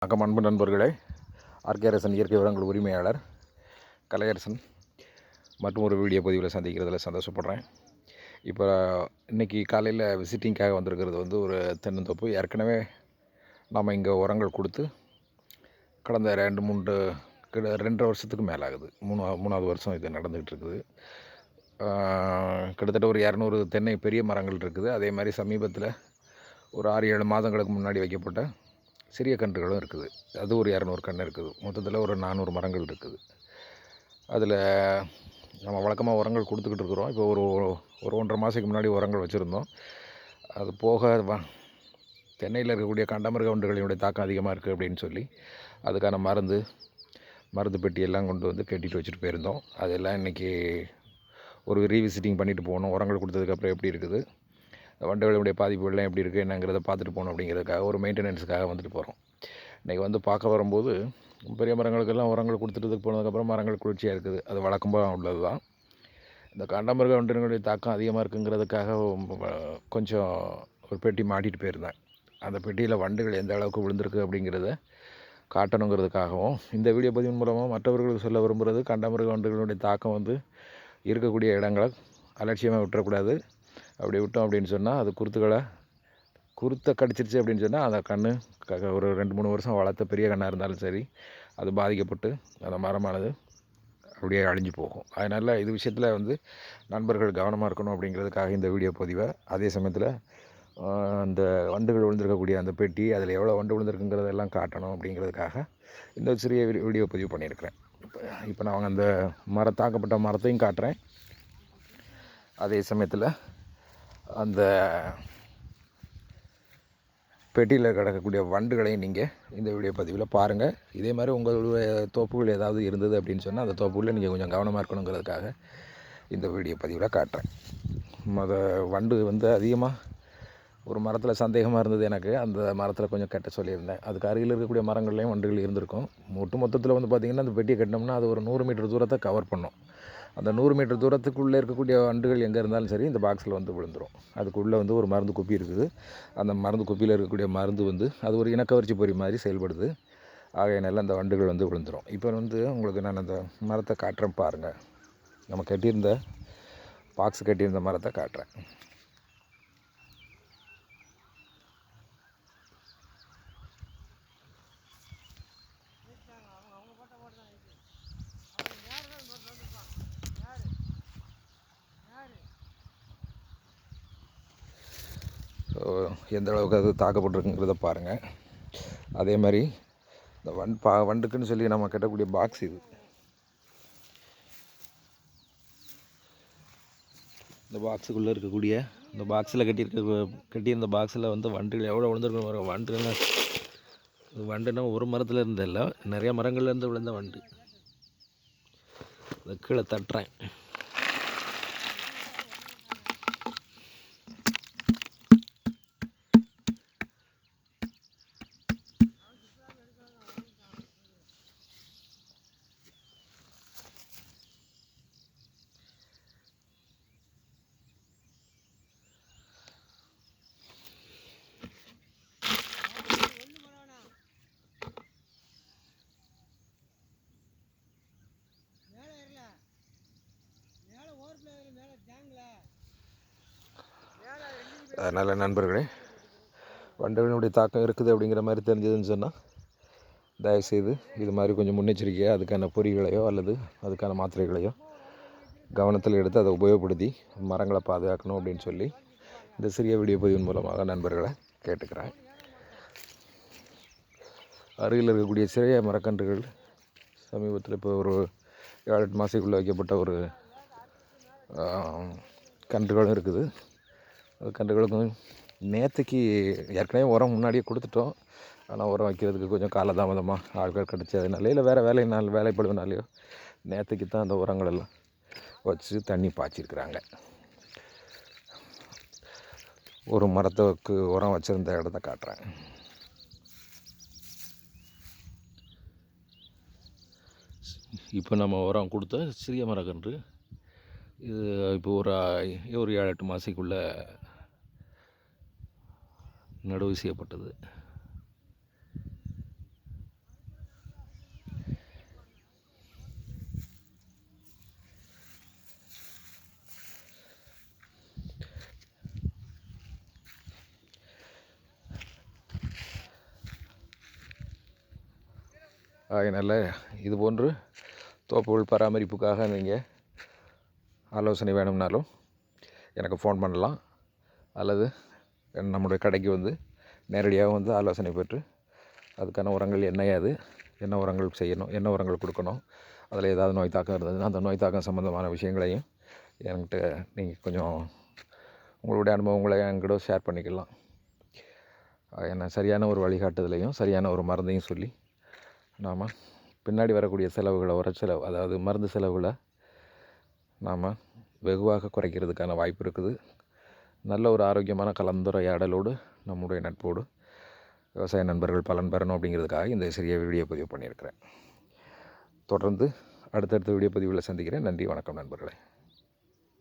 வணக்கம் அன்பு நண்பர்களே. ஆர்கேரசன் இயற்கை உரங்கள் உரிமையாளர் கலையரசன் மற்றும் ஒரு வீடியோ பதிவில் சந்திக்கிறதுல சந்தோஷப்படுறேன். இப்போ இன்றைக்கி காலையில் விசிட்டிங்காக வந்திருக்கிறது ஒரு தென்னந்தோப்பு. ஏற்கனவே நாம் இங்கே உரங்கள் கொடுத்து கடந்த 2-3 வருஷத்துக்கு மேலே ஆகுது. மூணாவது வருஷம் இது நடந்துகிட்டு இருக்குது. கிட்டத்தட்ட ஒரு 200 தென்னை பெரிய மரங்கள் இருக்குது. அதே மாதிரி சமீபத்தில் ஒரு 6-7 மாதங்களுக்கு முன்னாடி வைக்கப்பட்ட சிறிய கன்றுகளும் இருக்குது. அது ஒரு 200 கன்று இருக்குது. மொத்தத்தில் ஒரு 400 மரங்கள் இருக்குது. அதில் நம்ம வழக்கமாக உரங்கள் கொடுத்துக்கிட்டு இருக்கிறோம். இப்போ ஒரு 1.5 மாதத்துக்கு முன்னாடி உரங்கள் வச்சுருந்தோம். அது போக தென்னையில் இருக்கக்கூடிய காண்டாமிருக வண்டுகளினுடைய தாக்கம் அதிகமாக இருக்குது அப்படின்னு சொல்லி அதுக்கான மருந்து பெட்டியெல்லாம் கொண்டு வந்து கட்டிட்டு வச்சுட்டு போயிருந்தோம். அதெல்லாம் இன்றைக்கி ஒரு ரீவிசிட்டிங் பண்ணிவிட்டு போகணும். உரங்கள் கொடுத்ததுக்கப்புறம் எப்படி இருக்குது, வண்டுகளுடைய பாதிப்புகள்லாம் எப்படி இருக்குது என்னங்கிறத பார்த்துட்டு போகணும் அப்படிங்கிறதுக்காக ஒரு மெயின்டெனன்ஸுக்காக வந்துட்டு போகிறோம். இன்றைக்கி பார்க்க வரும்போது பெரிய மரங்களுக்கெல்லாம் உரங்கள் கொடுத்துட்டு போனதுக்கப்புறம் மரங்கள் குளிர்ச்சியாக இருக்குது. அது வழக்கமாக உள்ளது தான். இந்த காண்டாமிருக வண்டுகளுடைய தாக்கம் அதிகமாக இருக்குங்கிறதுக்காக கொஞ்சம் ஒரு பெட்டி மாட்டிட்டு போயிருந்தேன். அந்த பெட்டியில் வண்டுகள் எந்த அளவுக்கு விழுந்திருக்கு அப்படிங்கிறத காட்டணுங்கிறதுக்காகவும் இந்த வீடியோ பதிவின் மூலமாக மற்றவர்களுக்கு சொல்ல விரும்புகிறது, காண்டாமிருக வண்டுகளுடைய தாக்கம் இருக்கக்கூடிய இடங்களை அலட்சியமாக விட்டுறக்கூடாது. அப்படி விட்டோம் அப்படின்னு சொன்னால் அது குருத்தை கடிச்சிருச்சு அப்படின்னு சொன்னால் அந்த கன்று ஒரு 2-3 வருஷம் வளர்த்த பெரிய கன்னாக இருந்தாலும் சரி, அது பாதிக்கப்பட்டு அந்த மரமானது அப்படியே அழிஞ்சு போகும். அதனால் இது விஷயத்தில் நண்பர்கள் கவனமாக இருக்கணும் அப்படிங்கிறதுக்காக இந்த வீடியோ பதிவை, அதே சமயத்தில் அந்த வண்டுகள் விழுந்திருக்கக்கூடிய அந்த பெட்டி, அதில் எவ்வளோ வண்டு விழுந்திருக்குங்கிறதெல்லாம் காட்டணும் அப்படிங்கிறதுக்காக இந்த சிறிய வீடியோ பதிவு பண்ணியிருக்கிறேன். இப்போ நான் அந்த தாக்கப்பட்ட மரத்தையும் காட்டுறேன். அதே சமயத்தில் அந்த பெட்டியில் கிடக்கக்கூடிய வண்டுகளையும் நீங்கள் இந்த வீடியோ பதிவில் பாருங்கள். இதே மாதிரி உங்களுடைய தோப்புகள் ஏதாவது இருந்தது அப்படின்னு சொன்னால் அந்த தோப்புகளில் நீங்கள் கொஞ்சம் கவனமாக இருக்கணுங்கிறதுக்காக இந்த வீடியோ பதிவில் காட்டுறேன். வண்டு அதிகமாக ஒரு மரத்தில் சந்தேகமாக இருந்தது எனக்கு. அந்த மரத்தில் கொஞ்சம் கட்ட சொல்லியிருந்தேன். அதுக்கு அருகில் இருக்கக்கூடிய மரங்கள்லேயும் வண்டுகள் இருந்திருக்கும். மொத்தத்தில் பார்த்திங்கன்னா அந்த பெட்டியை கட்டினோம்னா அது ஒரு 100 மீட்டர் தூரத்தை கவர் பண்ணும். அந்த 100 மீட்டர் தூரத்துக்குள்ளே இருக்கக்கூடிய வண்டுகள் எங்கே இருந்தாலும் சரி இந்த பாக்ஸில் விழுந்துடும். அதுக்குள்ளே ஒரு மருந்து குப்பி இருக்குது. அந்த மருந்து குப்பியில் இருக்கக்கூடிய மருந்து அது ஒரு இனக்கவர்ச்சி பொறி மாதிரி செயல்படுது. ஆகையினால அந்த வண்டுகள் விழுந்துடும். இப்போ உங்களுக்கு நான் அந்த மரத்தை காட்டுறேன் பாருங்கள். நம்ம கட்டியிருந்த பாக்ஸ் கட்டியிருந்த மரத்தை காட்டுறேன். எந்த அளவுக்கு அது தாக்கப்பட்டிருக்குங்கிறத பாருங்கள். அதே மாதிரி இந்த வண்டுக்குன்னு சொல்லி நம்ம கட்டக்கூடிய பாக்ஸ் இது. இந்த பாக்ஸுக்குள்ளே இருக்கக்கூடிய இந்த பாக்ஸில் கட்டியிருந்த பாக்ஸில் வண்டுகள் எவ்வளோ விழுந்துருக்கணும். வண்டுன்னா ஒரு மரத்தில் இருந்ததில்ல, நிறைய மரங்கள்லேருந்து விழுந்த வண்டு. இந்த கீழே தட்டுறேன். அதனால் நண்பர்களே, வண்டுகளினுடைய தாக்கம் இருக்குது அப்படிங்கிற மாதிரி தெரிஞ்சதுன்னு சொன்னால் தயவுசெய்து இது மாதிரி கொஞ்சம் முன்னெச்சரிக்கையாக அதுக்கான பொறிகளையோ அல்லது அதுக்கான மாத்திரைகளையோ கவனத்தில் எடுத்து அதை உபயோகப்படுத்தி மரங்களை பாதுகாக்கணும் அப்படின்னு சொல்லி இந்த சிறிய வீடியோ பதிவின் மூலமாக நண்பர்களை கேட்டுக்கிறேன். அருகில் இருக்கக்கூடிய சிறிய மரக்கன்றுகள் சமீபத்தில் இப்போ ஒரு 7-8 மாதத்துக்குள்ளே வைக்கப்பட்ட ஒரு கன்றுகளும் இருக்குது. அது கன்றுகளுக்கும் நேற்றுக்கு ஏற்கனவே உரம் முன்னாடியே கொடுத்துட்டோம். ஆனால் உரம் வைக்கிறதுக்கு கொஞ்சம் காலதாமதமாக ஆட்கள் கிடச்சதுனால இல்லை வேறு வேலைப்படுவனாலையோ நேற்றுக்கு தான் அந்த உரங்களெல்லாம் வச்சு தண்ணி பாய்ச்சிருக்கிறாங்க. ஒரு மரத்துக்கு உரம் வச்சுருந்த இடத்த காட்டுறேன். இப்போ நம்ம உரம் கொடுத்த சிறிய மரக்கன்று இது இப்போ ஒரு 7-8 மாதத்துக்குள்ளே நடவு செய்யப்பட்டது. அதனால் இதுபோன்று தோப்புகள் பராமரிப்புக்காக நீங்கள் ஆலோசனை வேணும்னாலும் எனக்கு ஃபோன் பண்ணலாம், அல்லது நம்முடைய கடைக்கு வந்து நேரடியாக வந்து ஆலோசனை பெற்று அதுக்கான உரங்கள் என்ன உரங்கள் செய்யணும், என்ன உரங்கள் கொடுக்கணும், அதில் ஏதாவது நோய் தாக்கம் இருந்ததுன்னா அந்த நோய் தாக்கம் சம்மந்தமான விஷயங்களையும் என்கிட்ட நீங்கள் கொஞ்சம் உங்களுடைய அனுபவங்களை என்கிட்ட ஷேர் பண்ணிக்கலாம். என்ன சரியான ஒரு வழிகாட்டுதலையும் சரியான ஒரு மருந்தையும் சொல்லி நாம் பின்னாடி வரக்கூடிய செலவுகளை உரச்செலவு, அதாவது மருந்து செலவுகளை நாம் வெகுவாக குறைக்கிறதுக்கான வாய்ப்பு இருக்குது. நல்ல ஒரு ஆரோக்கியமான கலந்துரையாடலோடு நம்முடைய நட்போடு விவசாய நண்பர்கள் பலன் பெறணும் அப்படிங்கிறதுக்காக இந்த சிறிய வீடியோ பதிவு பண்ணியிருக்கிறேன். தொடர்ந்து அடுத்தடுத்த வீடியோ பதிவில் சந்திக்கிறேன். நன்றி, வணக்கம் நண்பர்களே.